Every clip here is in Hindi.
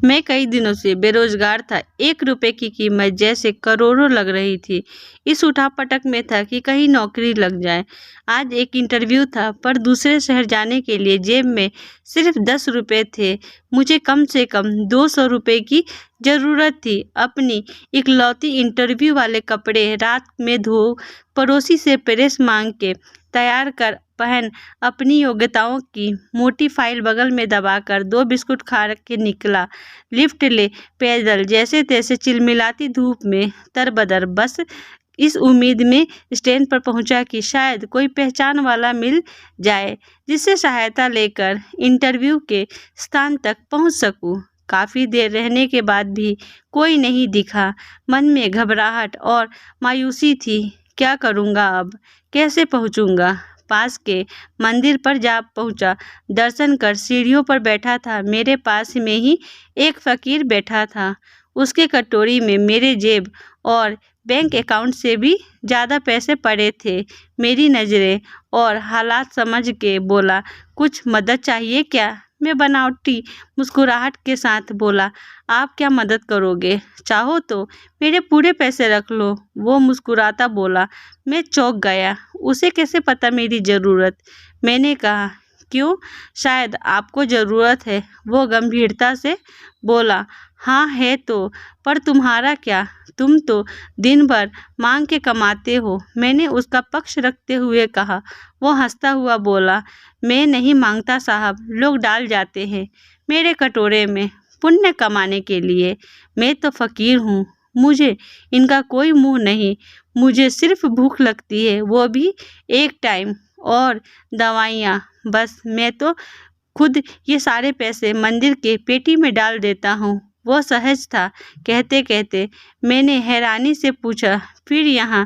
मैं कई दिनों से बेरोजगार था। 1 रुपए की कीमत जैसे करोड़ों लग रही थी। इस उठापटक में था कि कहीं नौकरी लग जाए। आज एक इंटरव्यू था, पर दूसरे शहर जाने के लिए जेब में सिर्फ 10 रुपए थे। मुझे कम से कम 200 रुपए की ज़रूरत थी। अपनी इकलौती इंटरव्यू वाले कपड़े रात में धो, पड़ोसी से प्रेस मांग के तैयार कर पहन, अपनी योग्यताओं की मोटी फाइल बगल में दबाकर 2 बिस्कुट खा के निकला। लिफ्ट ले पैदल, जैसे तैसे चिलमिलाती धूप में तरबदर, बस इस उम्मीद में स्टैंड पर पहुंचा कि शायद कोई पहचान वाला मिल जाए जिससे सहायता लेकर इंटरव्यू के स्थान तक पहुंच सकूं। काफ़ी देर रहने के बाद भी कोई नहीं दिखा। मन में घबराहट और मायूसी थी। क्या करूंगा अब? कैसे पहुंचूंगा? पास के मंदिर पर जा पहुंचा। दर्शन कर सीढ़ियों पर बैठा था। मेरे पास में ही एक फकीर बैठा था। उसके कटोरी में मेरे जेब और बैंक अकाउंट से भी ज़्यादा पैसे पड़े थे। मेरी नज़रें और हालात समझ के बोला, कुछ मदद चाहिए क्या? मैं बनावटी मुस्कुराहट के साथ बोला, आप क्या मदद करोगे? चाहो तो मेरे पूरे पैसे रख लो। वो मुस्कुराता बोला। मैं चौंक गया। उसे कैसे पता मेरी ज़रूरत? मैंने कहा, क्यों, शायद आपको ज़रूरत है। वो गंभीरता से बोला, हाँ है तो, पर तुम्हारा क्या? तुम तो दिन भर मांग के कमाते हो। मैंने उसका पक्ष रखते हुए कहा। वो हंसता हुआ बोला, मैं नहीं मांगता साहब, लोग डाल जाते हैं मेरे कटोरे में पुण्य कमाने के लिए। मैं तो फ़कीर हूँ, मुझे इनका कोई मुँह नहीं। मुझे सिर्फ भूख लगती है, वो भी एक टाइम, और दवाइयाँ। बस मैं तो खुद ये सारे पैसे मंदिर के पेटी में डाल देता हूँ। वो सहज था। कहते कहते मैंने हैरानी से पूछा, फिर यहाँ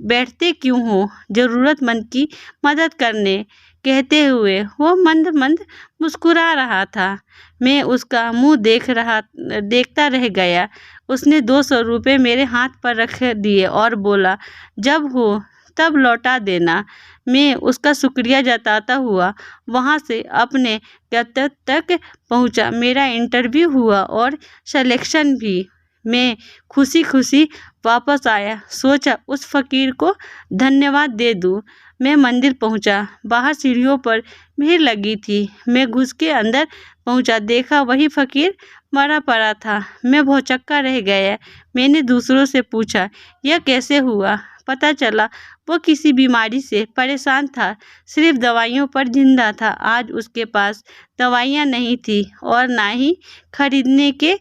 बैठते क्यों हो? ज़रूरतमंद की मदद करने। कहते हुए वो मंद मंद मुस्कुरा रहा था। मैं उसका मुंह देखता रह गया। उसने 200 रुपये मेरे हाथ पर रख दिए और बोला, जब हो तब लौटा देना। मैं उसका शुक्रिया जताता हुआ वहाँ से अपने गंतव्य तक पहुँचा। मेरा इंटरव्यू हुआ और सिलेक्शन भी। मैं खुशी खुशी वापस आया। सोचा उस फकीर को धन्यवाद दे दूँ। मैं मंदिर पहुँचा। बाहर सीढ़ियों पर भीड़ लगी थी। मैं घुस के अंदर पहुँचा, देखा वही फकीर मरा पड़ा था। मैं भौचक्का रह गया। मैंने दूसरों से पूछा, यह कैसे हुआ? पता चला वो किसी बीमारी से परेशान था, सिर्फ दवाइयों पर जिंदा था। आज उसके पास दवाइयाँ नहीं थी और ना ही खरीदने के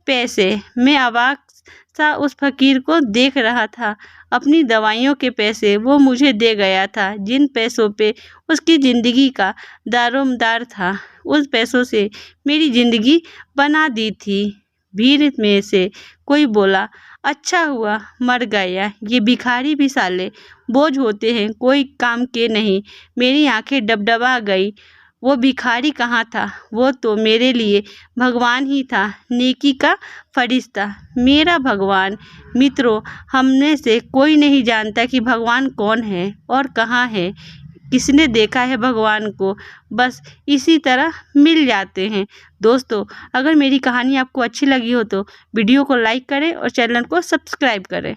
पैसे। मैं अवाक सा उस फकीर को देख रहा था। अपनी दवाइयों के पैसे वो मुझे दे गया था, जिन पैसों पे उसकी ज़िंदगी का दारोमदार था। उस पैसों से मेरी ज़िंदगी बना दी थी। भीड़ में से कोई बोला, अच्छा हुआ मर गया, ये भिखारी भी साले बोझ होते हैं, कोई काम के नहीं। मेरी आंखें डबडबा गई। वो भिखारी कहाँ था? वो तो मेरे लिए भगवान ही था, नेकी का फरिश्ता, मेरा भगवान। मित्रों, हमने से कोई नहीं जानता कि भगवान कौन है और कहाँ है। किसने देखा है भगवान को? बस इसी तरह मिल जाते हैं। दोस्तों, अगर मेरी कहानी आपको अच्छी लगी हो तो वीडियो को लाइक करें और चैनल को सब्सक्राइब करें।